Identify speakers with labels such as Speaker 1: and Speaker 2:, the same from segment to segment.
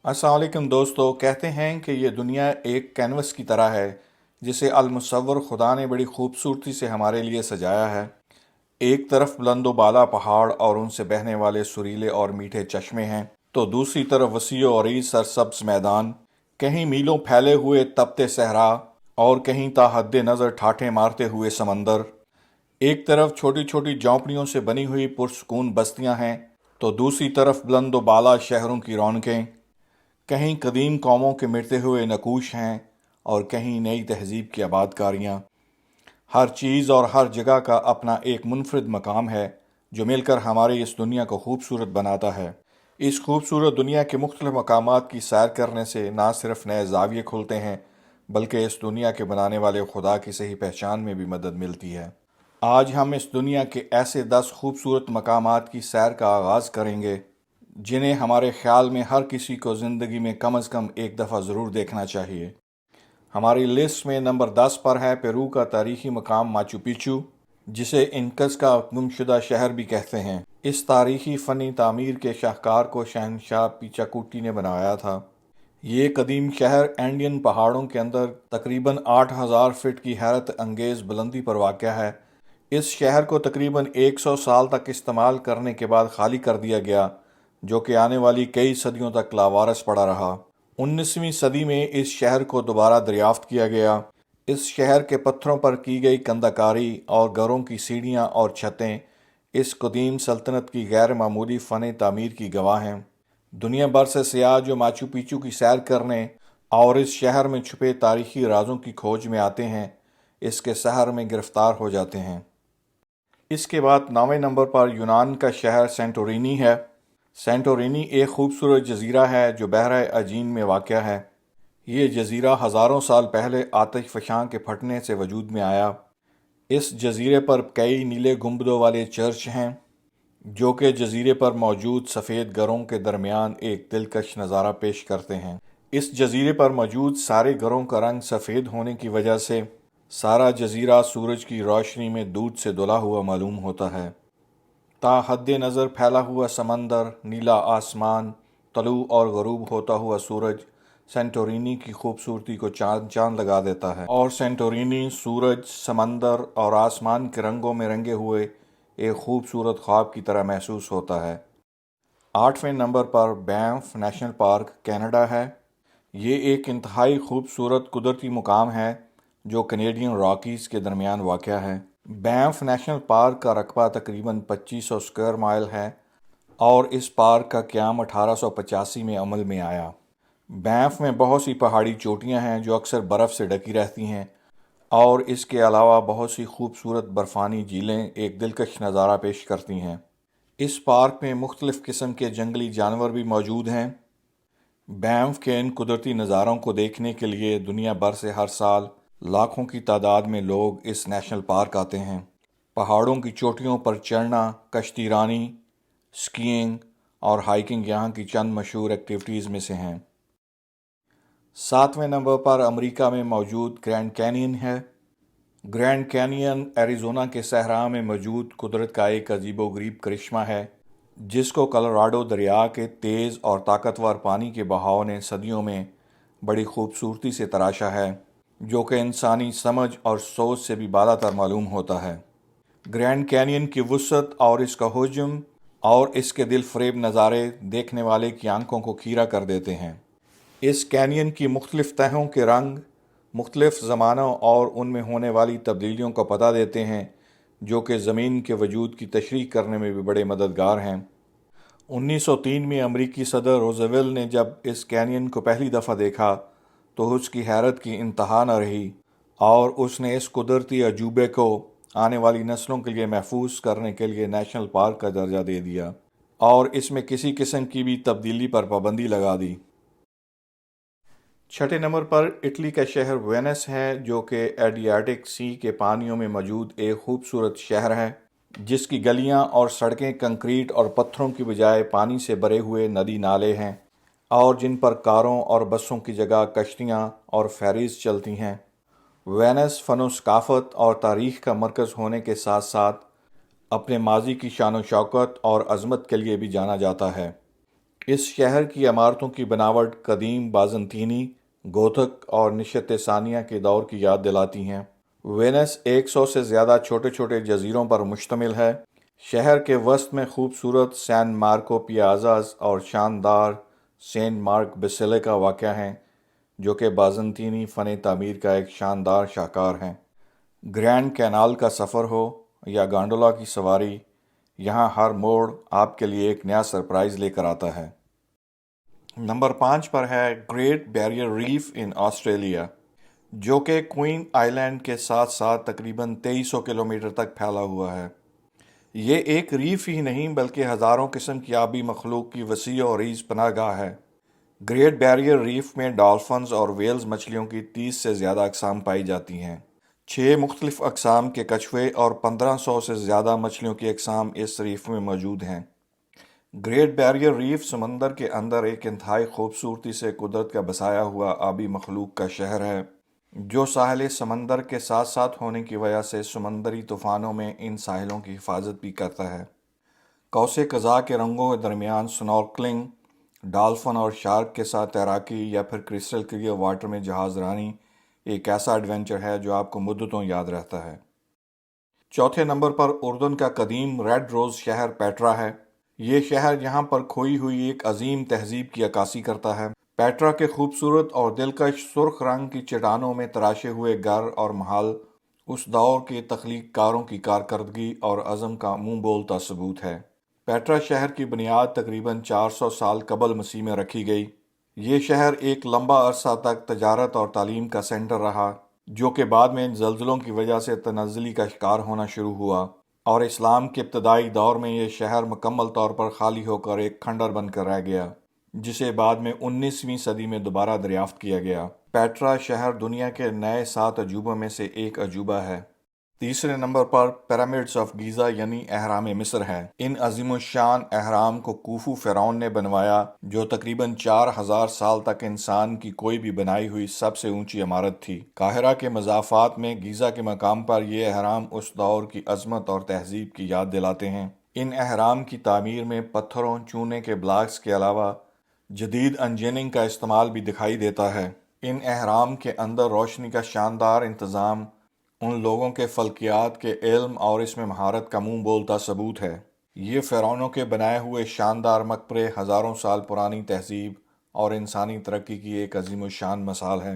Speaker 1: السلام علیکم دوستو، کہتے ہیں کہ یہ دنیا ایک کینوس کی طرح ہے جسے المصور خدا نے بڑی خوبصورتی سے ہمارے لیے سجایا ہے۔ ایک طرف بلند و بالا پہاڑ اور ان سے بہنے والے سریلے اور میٹھے چشمے ہیں، تو دوسری طرف وسیع و عریض سرسبز میدان، کہیں میلوں پھیلے ہوئے تپتے صحرا اور کہیں تا حد نظر ٹھاٹھیں مارتے ہوئے سمندر۔ ایک طرف چھوٹی چھوٹی جھونپڑیوں سے بنی ہوئی پرسکون بستیاں ہیں، تو دوسری طرف بلند و بالا شہروں کی رونقیں، کہیں قدیم قوموں کے مٹتے ہوئے نقوش ہیں اور کہیں نئی تہذیب کی آباد کاریاں۔ ہر چیز اور ہر جگہ کا اپنا ایک منفرد مقام ہے جو مل کر ہماری اس دنیا کو خوبصورت بناتا ہے۔ اس خوبصورت دنیا کے مختلف مقامات کی سیر کرنے سے نہ صرف نئے زاویے کھلتے ہیں بلکہ اس دنیا کے بنانے والے خدا کی صحیح پہچان میں بھی مدد ملتی ہے۔ آج ہم اس دنیا کے ایسے 10 خوبصورت مقامات کی سیر کا آغاز کریں گے جنہیں ہمارے خیال میں ہر کسی کو زندگی میں کم از کم ایک دفعہ ضرور دیکھنا چاہیے۔ ہماری لسٹ میں نمبر 10 پر ہے پیرو کا تاریخی مقام ماچو پیچو، جسے انکز کا گم شدہ شہر بھی کہتے ہیں۔ اس تاریخی فنی تعمیر کے شاہکار کو شہنشاہ پیچاکوٹی نے بنایا تھا۔ یہ قدیم شہر اینڈین پہاڑوں کے اندر تقریباً 8000 فٹ کی حیرت انگیز بلندی پر واقع ہے۔ اس شہر کو تقریباً 100 سال تک استعمال کرنے کے بعد خالی کر دیا گیا، جو کہ آنے والی کئی صدیوں تک لاوارث پڑا رہا۔ 19ویں صدی میں اس شہر کو دوبارہ دریافت کیا گیا۔ اس شہر کے پتھروں پر کی گئی کندہ کاری اور گھروں کی سیڑھیاں اور چھتیں اس قدیم سلطنت کی غیر معمولی فن تعمیر کی گواہ ہیں۔ دنیا بھر سے سیاح جو ماچو پیچو کی سیر کرنے اور اس شہر میں چھپے تاریخی رازوں کی کھوج میں آتے ہیں، اس کے سحر میں گرفتار ہو جاتے ہیں۔ اس کے بعد 9ویں نمبر پر یونان کا شہر سینٹورینی ہے۔ سینٹورینی ایک خوبصورت جزیرہ ہے جو بحیرہ ایجین میں واقع ہے۔ یہ جزیرہ ہزاروں سال پہلے آتش فشاں کے پھٹنے سے وجود میں آیا۔ اس جزیرے پر کئی نیلے گنبدوں والے چرچ ہیں جو کہ جزیرے پر موجود سفید گھروں کے درمیان ایک دلکش نظارہ پیش کرتے ہیں۔ اس جزیرے پر موجود سارے گھروں کا رنگ سفید ہونے کی وجہ سے سارا جزیرہ سورج کی روشنی میں دودھ سے دھلا ہوا معلوم ہوتا ہے۔ تا حد نظر پھیلا ہوا سمندر، نیلا آسمان، طلوع اور غروب ہوتا ہوا سورج سینٹورینی کی خوبصورتی کو چاند چاند لگا دیتا ہے، اور سینٹورینی سورج، سمندر اور آسمان کے رنگوں میں رنگے ہوئے ایک خوبصورت خواب کی طرح محسوس ہوتا ہے۔ 8ویں نمبر پر بینف نیشنل پارک کینیڈا ہے۔ یہ ایک انتہائی خوبصورت قدرتی مقام ہے جو کینیڈین راکیز کے درمیان واقع ہے۔ بینف نیشنل پارک کا رقبہ تقریباً 2500 اسکوائر مائل ہے اور اس پارک کا قیام 1885 میں عمل میں آیا۔ بینف میں بہت سی پہاڑی چوٹیاں ہیں جو اکثر برف سے ڈھکی رہتی ہیں، اور اس کے علاوہ بہت سی خوبصورت برفانی جھیلیں ایک دلکش نظارہ پیش کرتی ہیں۔ اس پارک میں مختلف قسم کے جنگلی جانور بھی موجود ہیں۔ بینف کے ان قدرتی نظاروں کو دیکھنے کے لیے دنیا بھر سے ہر سال لاکھوں کی تعداد میں لوگ اس نیشنل پارک آتے ہیں۔ پہاڑوں کی چوٹیوں پر چڑھنا، کشتی رانی، سکیئنگ اور ہائیکنگ یہاں کی چند مشہور ایکٹیویٹیز میں سے ہیں۔ 7ویں نمبر پر امریکہ میں موجود گرینڈ کینین ہے۔ گرینڈ کینین ایریزونا کے صحرا میں موجود قدرت کا ایک عجیب و غریب کرشمہ ہے جس کو کلراڈو دریا کے تیز اور طاقتور پانی کے بہاؤ نے صدیوں میں بڑی خوبصورتی سے تراشا ہے، جو کہ انسانی سمجھ اور سوچ سے بھی بالا تر معلوم ہوتا ہے۔ گرینڈ کینین کی وسعت اور اس کا حجم اور اس کے دل فریب نظارے دیکھنے والے کی آنکھوں کو کھیرا کر دیتے ہیں۔ اس کینین کی مختلف تہوں کے رنگ مختلف زمانوں اور ان میں ہونے والی تبدیلیوں کا پتہ دیتے ہیں، جو کہ زمین کے وجود کی تشریح کرنے میں بھی بڑے مددگار ہیں۔ 1903 میں امریکی صدر روزویلٹ نے جب اس کینین کو پہلی دفعہ دیکھا تو اس کی حیرت کی انتہا نہ رہی، اور اس نے اس قدرتی عجوبے کو آنے والی نسلوں کے لیے محفوظ کرنے کے لیے نیشنل پارک کا درجہ دے دیا اور اس میں کسی قسم کی بھی تبدیلی پر پابندی لگا دی۔ 6 نمبر پر اٹلی کا شہر وینس ہے، جو کہ ایڈریاٹک سی کے پانیوں میں موجود ایک خوبصورت شہر ہے جس کی گلیاں اور سڑکیں کنکریٹ اور پتھروں کی بجائے پانی سے بھرے ہوئے ندی نالے ہیں، اور جن پر کاروں اور بسوں کی جگہ کشتیاں اور فیریز چلتی ہیں۔ وینس فن و ثقافت اور تاریخ کا مرکز ہونے کے ساتھ ساتھ اپنے ماضی کی شان و شوکت اور عظمت کے لیے بھی جانا جاتا ہے۔ اس شہر کی عمارتوں کی بناوٹ قدیم بازنطینی، گوتھک اور نشت ثانیہ کے دور کی یاد دلاتی ہیں۔ وینس 100 سے زیادہ چھوٹے چھوٹے جزیروں پر مشتمل ہے۔ شہر کے وسط میں خوبصورت سین مارکو پیازاز اور شاندار سینٹ مارک بیسیلیکا واقع ہیں، جو کہ بازنطینی فن تعمیر کا ایک شاندار شاہکار ہیں۔ گرینڈ کینال کا سفر ہو یا گانڈولا کی سواری، یہاں ہر موڑ آپ کے لیے ایک نیا سرپرائز لے کر آتا ہے۔ نمبر 5 پر ہے great barrier reef in Australia, جو کہ کوئن آئی لینڈ کے ساتھ ساتھ تقریباً 2300 کلومیٹر تک پھیلا ہوا ہے۔ یہ ایک ریف ہی نہیں بلکہ ہزاروں قسم کی آبی مخلوق کی وسیع اور عریض پناہ گاہ ہے۔ گریٹ بیریئر ریف میں ڈالفنز اور ویلز مچھلیوں کی 30 سے زیادہ اقسام پائی جاتی ہیں۔ 6 مختلف اقسام کے کچھوے اور 1500 سے زیادہ مچھلیوں کی اقسام اس ریف میں موجود ہیں۔ گریٹ بیریئر ریف سمندر کے اندر ایک انتہائی خوبصورتی سے قدرت کا بسایا ہوا آبی مخلوق کا شہر ہے، جو ساحل سمندر کے ساتھ ساتھ ہونے کی وجہ سے سمندری طوفانوں میں ان ساحلوں کی حفاظت بھی کرتا ہے۔ قوس قزح کے رنگوں کے درمیان سنورکلنگ، ڈالفن اور شارک کے ساتھ تیراکی یا پھر کرسٹل کلیئر واٹر میں جہاز رانی ایک ایسا ایڈونچر ہے جو آپ کو مدتوں یاد رہتا ہے۔ چوتھے نمبر پر اردن کا قدیم ریڈ روز شہر پیٹرا ہے۔ یہ شہر یہاں پر کھوئی ہوئی ایک عظیم تہذیب کی عکاسی کرتا ہے۔ پیٹرا کے خوبصورت اور دلکش سرخ رنگ کی چٹانوں میں تراشے ہوئے گھر اور محل اس دور کے تخلیق کاروں کی کارکردگی اور عزم کا منہ بولتا ثبوت ہے۔ پیٹرا شہر کی بنیاد تقریباً 400 سال قبل مسیح میں رکھی گئی۔ یہ شہر ایک لمبا عرصہ تک تجارت اور تعلیم کا سینٹر رہا، جو کہ بعد میں ان زلزلوں کی وجہ سے تنزلی کا شکار ہونا شروع ہوا، اور اسلام کے ابتدائی دور میں یہ شہر مکمل طور پر خالی ہو کر ایک کھنڈر بن کر رہ گیا، جسے بعد میں 19ویں صدی میں دوبارہ دریافت کیا گیا۔ پیٹرا شہر دنیا کے نئے 7 عجوبوں میں سے ایک عجوبہ ہے۔ تیسرے نمبر پر پیرامڈز آف گیزا یعنی اہرام مصر ہے۔ ان عظیم الشان اہرام کو کوفو فرعون نے بنوایا، جو تقریباً 4000 سال تک انسان کی کوئی بھی بنائی ہوئی سب سے اونچی عمارت تھی۔ قاہرہ کے مضافات میں گیزا کے مقام پر یہ اہرام اس دور کی عظمت اور تہذیب کی یاد دلاتے ہیں۔ ان اہرام کی تعمیر میں پتھروں، چونے کے بلاکس کے علاوہ جدید انجینئرنگ کا استعمال بھی دکھائی دیتا ہے۔ ان اہرام کے اندر روشنی کا شاندار انتظام ان لوگوں کے فلکیات کے علم اور اس میں مہارت کا منہ بولتا ثبوت ہے۔ یہ فرعونوں کے بنائے ہوئے شاندار مقبرے ہزاروں سال پرانی تہذیب اور انسانی ترقی کی ایک عظیم الشان مثال ہے۔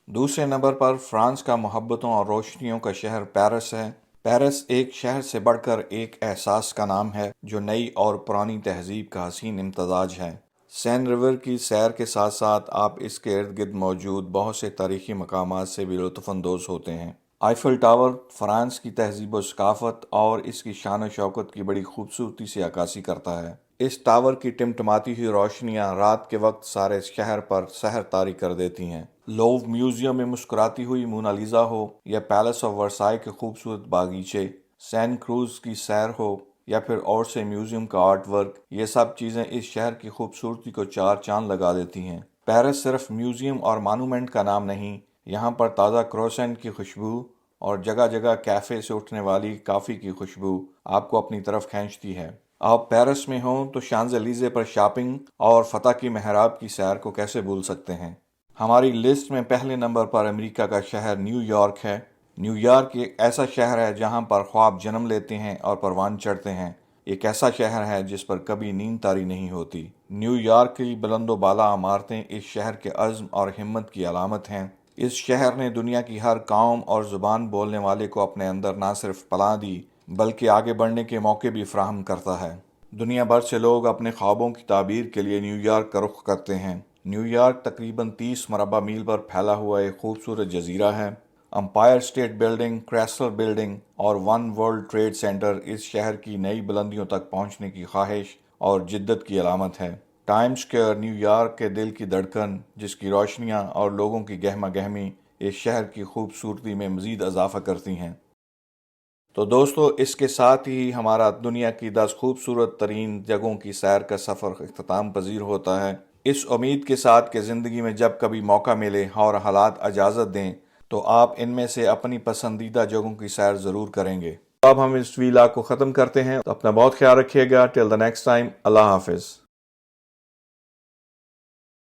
Speaker 1: دوسرے نمبر پر فرانس کا محبتوں اور روشنیوں کا شہر پیرس ہے۔ پیرس ایک شہر سے بڑھ کر ایک احساس کا نام ہے، جو نئی اور پرانی تہذیب کا حسین امتزاج ہے۔ سین ریور کی سیر کے ساتھ ساتھ آپ اس کے ارد گرد موجود بہت سے تاریخی مقامات سے بھی لطف اندوز ہوتے ہیں۔ آئیفل ٹاور فرانس کی تہذیب و ثقافت اور اس کی شان و شوکت کی بڑی خوبصورتی سے عکاسی کرتا ہے۔ اس ٹاور کی ٹمٹماتی ہوئی روشنیاں رات کے وقت سارے شہر پر سحر طاری کر دیتی ہیں۔ لوو میوزیم میں مسکراتی ہوئی مونالیزا ہو یا پیلس آف ورسائے کے خوبصورت باغیچے، سین کروز کی سیر ہو یا پھر اور سے میوزیم کا آرٹ ورک، یہ سب چیزیں اس شہر کی خوبصورتی کو 4 چاند لگا دیتی ہیں۔ پیرس صرف میوزیم اور مانومنٹ کا نام نہیں، یہاں پر تازہ کروسینٹ کی خوشبو اور جگہ جگہ کیفے سے اٹھنے والی کافی کی خوشبو آپ کو اپنی طرف کھینچتی ہے۔ آپ پیرس میں ہوں تو شانزلیزے پر شاپنگ اور فتح کی محراب کی سیر کو کیسے بھول سکتے ہیں۔ ہماری لسٹ میں پہلے نمبر پر امریکہ کا شہر نیو یارک ہے۔ نیو یارک ایک ایسا شہر ہے جہاں پر خواب جنم لیتے ہیں اور پروان چڑھتے ہیں۔ ایک ایسا شہر ہے جس پر کبھی نیند طاری نہیں ہوتی۔ نیو یارک کی بلند و بالا عمارتیں اس شہر کے عزم اور ہمت کی علامت ہیں۔ اس شہر نے دنیا کی ہر قوم اور زبان بولنے والے کو اپنے اندر نہ صرف پناہ دی بلکہ آگے بڑھنے کے موقع بھی فراہم کرتا ہے۔ دنیا بھر سے لوگ اپنے خوابوں کی تعبیر کے لیے نیو یارک کا رخ کرتے ہیں۔ نیو یارک تقریباً 30 مربع میل پر پھیلا ہوا ایک خوبصورت جزیرہ ہے۔ امپائر اسٹیٹ بلڈنگ، کریسل بلڈنگ اور ون ورلڈ ٹریڈ سینٹر اس شہر کی نئی بلندیوں تک پہنچنے کی خواہش اور جدت کی علامت ہے۔ ٹائم اسکوائر نیو یارک کے دل کی دھڑکن، جس کی روشنیاں اور لوگوں کی گہما گہمی اس شہر کی خوبصورتی میں مزید اضافہ کرتی ہیں۔ تو دوستو، اس کے ساتھ ہی ہمارا دنیا کی 10 خوبصورت ترین جگہوں کی سیر کا سفر اختتام پذیر ہوتا ہے، اس امید کے ساتھ کہ زندگی میں جب کبھی موقع ملے اور حالات اجازت دیں تو آپ ان میں سے اپنی پسندیدہ جگہوں کی سیر ضرور کریں گے۔ اب ہم اس ویلاگ کو ختم کرتے ہیں، تو اپنا بہت خیال رکھیے گا۔ ٹل دی نیکسٹ ٹائم، اللہ حافظ۔